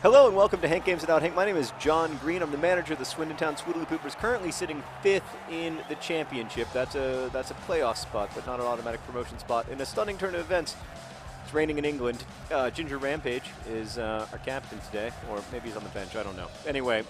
Hello and welcome to Hank Games Without Hank. My name is John Green. I'm the manager of the Swoodilypoopers, currently sitting 5th in the championship. That's a playoff spot, but not an automatic promotion spot. In a stunning turn of events, it's raining in England. Ginger Rampage is our captain today, or maybe he's on the bench, I don't know. Anyway,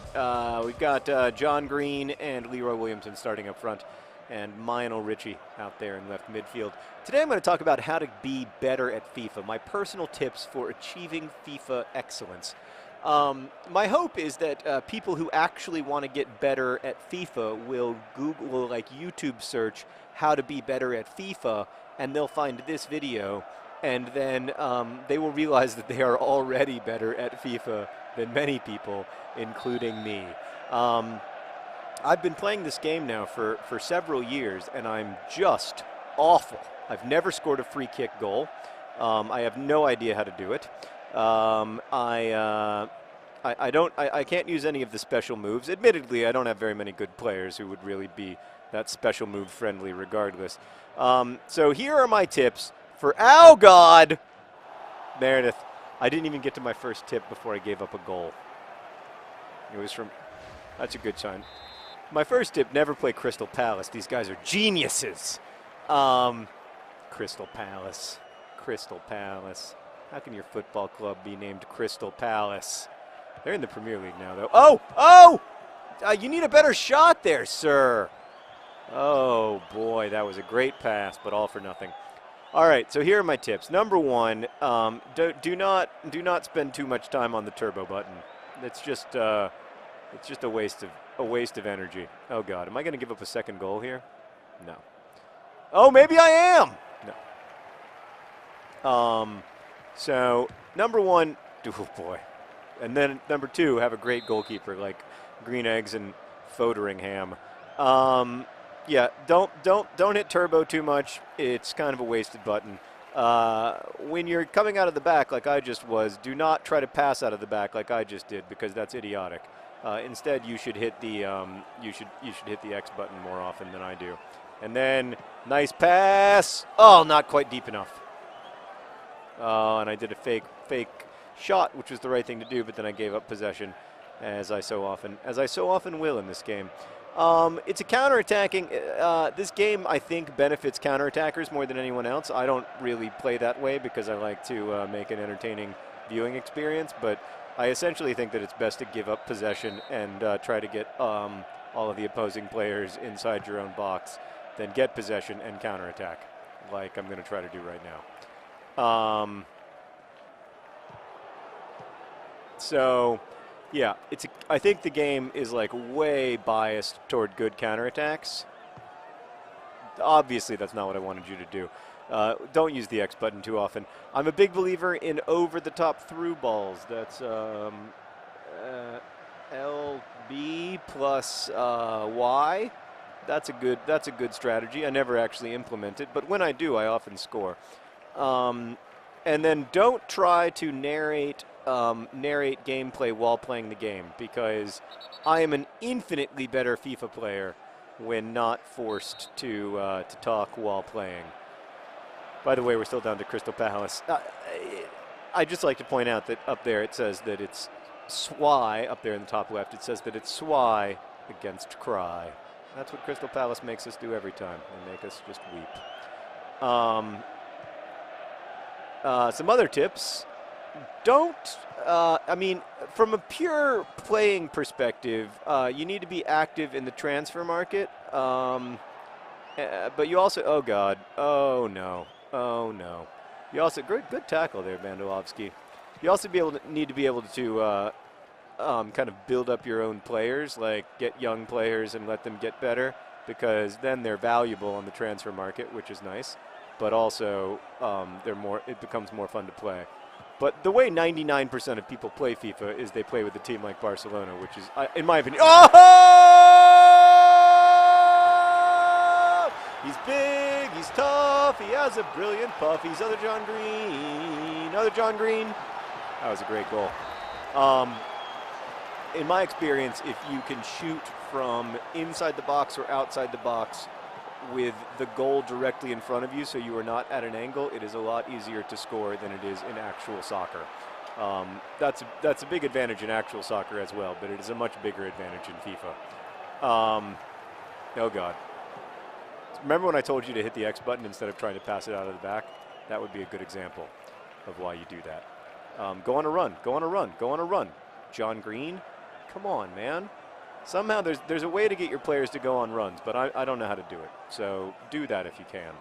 we've got John Green and Leroy Williamson starting up front, and Lionel Richie out there in left midfield. Today I'm going to talk about how to be better at FIFA, my personal tips for achieving FIFA excellence. My hope is that people who actually want to get better at FIFA will YouTube search how to be better at FIFA, and they'll find this video, and then they will realize that they are already better at FIFA than many people, including me. I've been playing this game now for several years, and I'm just awful. I've never scored a free kick goal. I have no idea how to do it. I can't use any of the special moves. Admittedly, I don't have very many good players who would really be that special move friendly regardless. So here are my tips for, oh God, Meredith. I didn't even get to my first tip before I gave up a goal. It was from, that's a good sign. My first tip, never play Crystal Palace. These guys are geniuses. Crystal Palace. Crystal Palace. How can your football club be named Crystal Palace? They're in the Premier League now, though. Oh! You need a better shot there, sir. Oh, boy, that was a great pass, but all for nothing. All right, so here are my tips. Number one, do not spend too much time on the turbo button. It's just a waste of energy. Oh God, am I going to give up a second goal here? No. Oh, maybe I am. No. So number one, oh boy, and then number two, have a great goalkeeper like Green Eggs and Foderingham. Yeah, don't hit turbo too much. It's kind of a wasted button. When you're coming out of the back like I just was, do not try to pass out of the back like I just did, because that's idiotic. Instead, you should hit the you should hit the X button more often than I do. And then nice pass. Oh, not quite deep enough. And I did a fake shot, which was the right thing to do, but then I gave up possession, as I so often will in this game. It's a counterattacking. This game, I think, benefits counterattackers more than anyone else. I don't really play that way because I like to make an entertaining viewing experience, but I essentially think that it's best to give up possession and try to get all of the opposing players inside your own box, then get possession and counterattack, like I'm going to try to do right now. So, yeah, I think the game is like way biased toward good counterattacks. Obviously, that's not what I wanted you to do. Don't use the X button too often. I'm a big believer in over-the-top through balls. That's LB plus Y. That's a good strategy. I never actually implement it, but when I do, I often score. And then don't try to narrate gameplay while playing the game, because I am an infinitely better FIFA player when not forced to talk while playing. By the way, we're still down to Crystal Palace. I'd just like to point out that up there it says that it's SWY, up there in the top left, it says that it's SWY against Cry. That's what Crystal Palace makes us do every time. They make us just weep. Some other tips. From a pure playing perspective, you need to be active in the transfer market. But you also, oh God, oh no. You also, good tackle there, Vandelovsky. You also need to be able to kind of build up your own players, like get young players and let them get better, because then they're valuable on the transfer market, which is nice. But also, it becomes more fun to play. But the way 99% of people play FIFA is they play with a team like Barcelona, which is, in my opinion, oh! He's big, he's tough, he has a brilliant puff, he's other John Green. That was a great goal. In my experience, if you can shoot from inside the box or outside the box with the goal directly in front of you, so you are not at an angle, it is a lot easier to score than it is in actual soccer. That's a big advantage in actual soccer as well, but it is a much bigger advantage in FIFA. Oh God. Remember when I told you to hit the X button instead of trying to pass it out of the back? That would be a good example of why you do that. Go on a run. Go on a run. Go on a run. John Green? Come on, man. Somehow there's a way to get your players to go on runs, but I don't know how to do it. So do that if you can.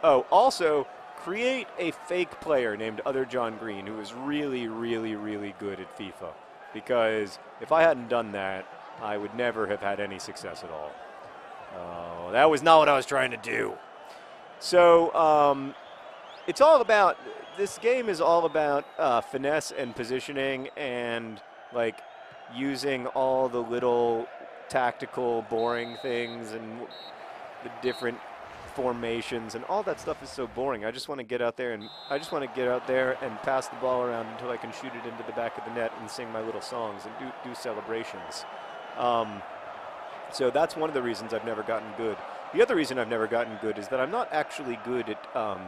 Oh, also, create a fake player named Other John Green who is really, really, really good at FIFA. Because if I hadn't done that, I would never have had any success at all. Oh, that was not what I was trying to do. So it's all about, this game is all about finesse and positioning and like using all the little tactical, boring things and the different formations and all that stuff is so boring. I just want to get out there and pass the ball around until I can shoot it into the back of the net and sing my little songs and do celebrations. So that's one of the reasons I've never gotten good. The other reason I've never gotten good is that I'm not actually good at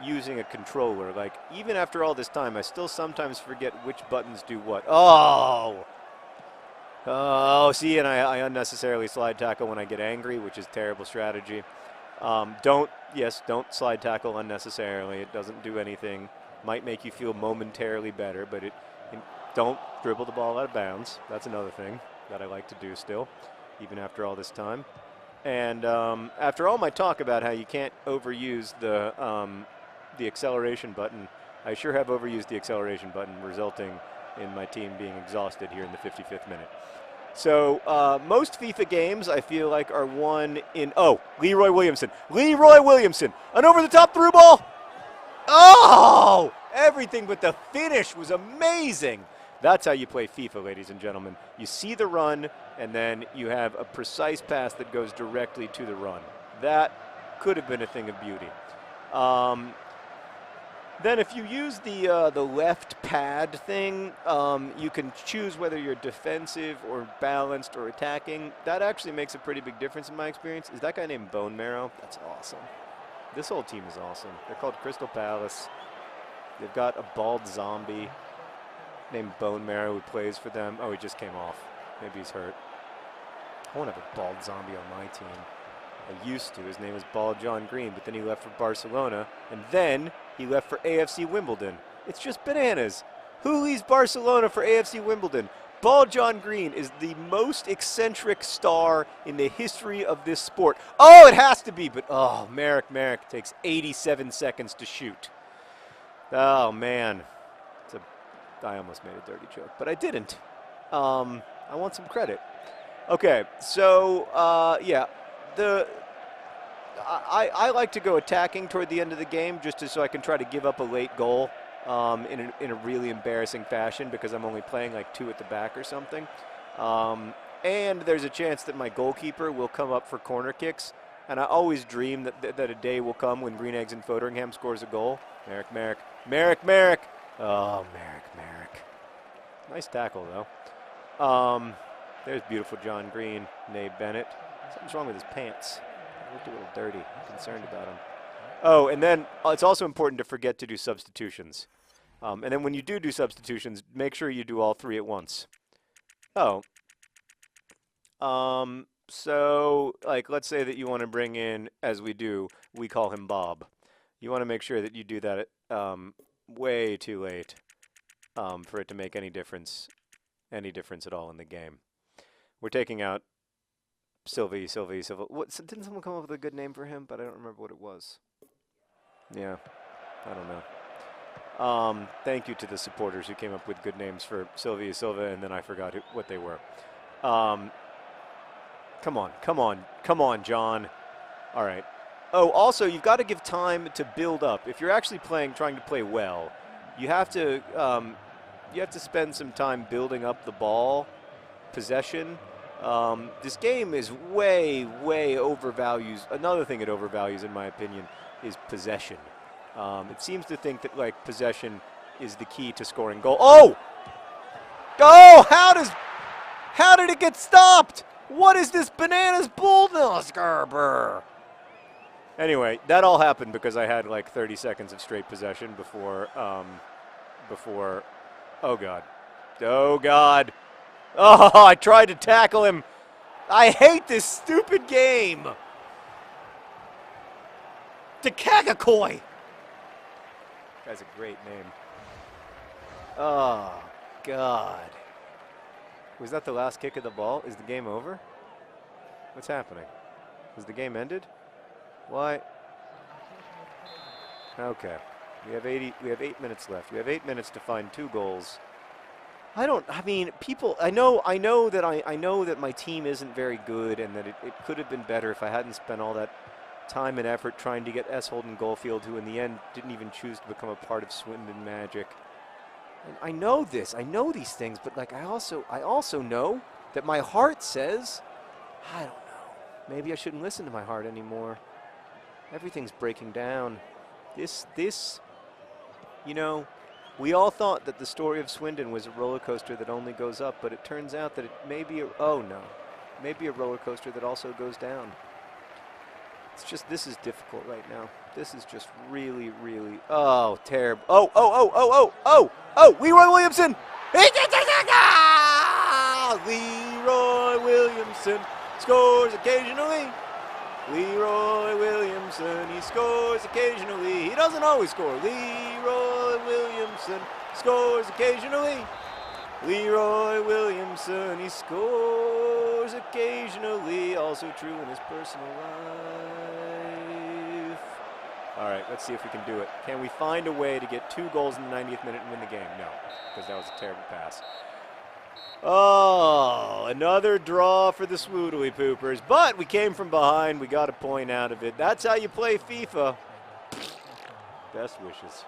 using a controller. Like, even after all this time, I still sometimes forget which buttons do what. Oh! Oh, see, and I unnecessarily slide tackle when I get angry, which is terrible strategy. Don't slide tackle unnecessarily. It doesn't do anything. Might make you feel momentarily better, but don't dribble the ball out of bounds. That's another thing that I like to do still, even after all this time. And after all my talk about how you can't overuse the acceleration button, I sure have overused the acceleration button, resulting in my team being exhausted here in the 55th minute. So most FIFA games, I feel like, are won in, Leroy Williamson. Leroy Williamson, an over-the-top through ball. Oh, everything but the finish was amazing. That's how you play FIFA, ladies and gentlemen. You see the run, and then you have a precise pass that goes directly to the run. That could have been a thing of beauty. Then if you use the left pad thing, you can choose whether you're defensive or balanced or attacking. That actually makes a pretty big difference in my experience. Is that guy named Bone Marrow? That's awesome. This whole team is awesome. They're called Crystal Palace. They've got a bald zombie named Bone Marrow who plays for them. Oh, he just came off. Maybe he's hurt. I want to have a bald zombie on my team. I used to. His name is Bald John Green, but then he left for Barcelona, and then he left for AFC Wimbledon. It's just bananas. Who leaves Barcelona for AFC Wimbledon? Bald John Green is the most eccentric star in the history of this sport. Oh, it has to be, but Merrick takes 87 seconds to shoot. Oh, man. I almost made a dirty joke, but I didn't. I want some credit. Okay, so, yeah. I like to go attacking toward the end of the game just so I can try to give up a late goal in a really embarrassing fashion because I'm only playing like 2 at the back or something. And there's a chance that my goalkeeper will come up for corner kicks. And I always dream that a day will come when Green Eggs and Foderingham scores a goal. Merrick. Oh, Merrick. Nice tackle, though. There's beautiful John Green, Nabe Bennett. Something's wrong with his pants. He looked a little dirty. I'm concerned about him. Oh, and then it's also important to forget to do substitutions. And then when you do substitutions, make sure you do all 3 at once. Oh. So, like, let's say that you want to bring in, as we call him Bob. You want to make sure that you do that way too late for it to make any difference at all in the game. We're taking out Sylvie. What, didn't someone come up with a good name for him? But I don't remember what it was. Yeah, I don't know. Thank you to the supporters who came up with good names for Sylvie Silva, and then I forgot what they were. Come on, John. All right. Oh, also, you've got to give time to build up. If you're actually trying to play well, you have to spend some time building up the ball possession. This game is way overvalues. Another thing it overvalues, in my opinion, is possession. It seems to think that like possession is the key to scoring goal. Oh! How did it get stopped? What is this bananas bulldozer? Anyway, that all happened because I had like 30 seconds of straight possession before, oh God. Oh God. Oh, I tried to tackle him. I hate this stupid game. Takakakoi. That's a great name. Oh, God. Was that the last kick of the ball? Is the game over? What's happening? Has the game ended? Why? Okay. We have 8 minutes left. We have 8 minutes to find 2 goals. I mean, people, I know that my team isn't very good and that it could have been better if I hadn't spent all that time and effort trying to get S. Holden Goldfield, who in the end didn't even choose to become a part of Swindon Magic. And I know this. I know these things, but like I also know that my heart says, I don't know. Maybe I shouldn't listen to my heart anymore. Everything's breaking down. This, you know, we all thought that the story of Swindon was a roller coaster that only goes up, but it turns out that it may be maybe a roller coaster that also goes down. It's just, this is difficult right now. This is just really, really, oh, terrible. Oh, Leroy Williamson! Leroy Williamson scores occasionally. Leroy Williamson, he scores occasionally. He doesn't always score. Leroy Williamson scores occasionally. Leroy Williamson, he scores occasionally. Also true in his personal life. All right, let's see if we can do it. Can we find a way to get 2 goals in the 90th minute and win the game? No, because that was a terrible pass. Oh, another draw for the Swoodilypoopers. But we came from behind. We got a point out of it. That's how you play FIFA. Best wishes.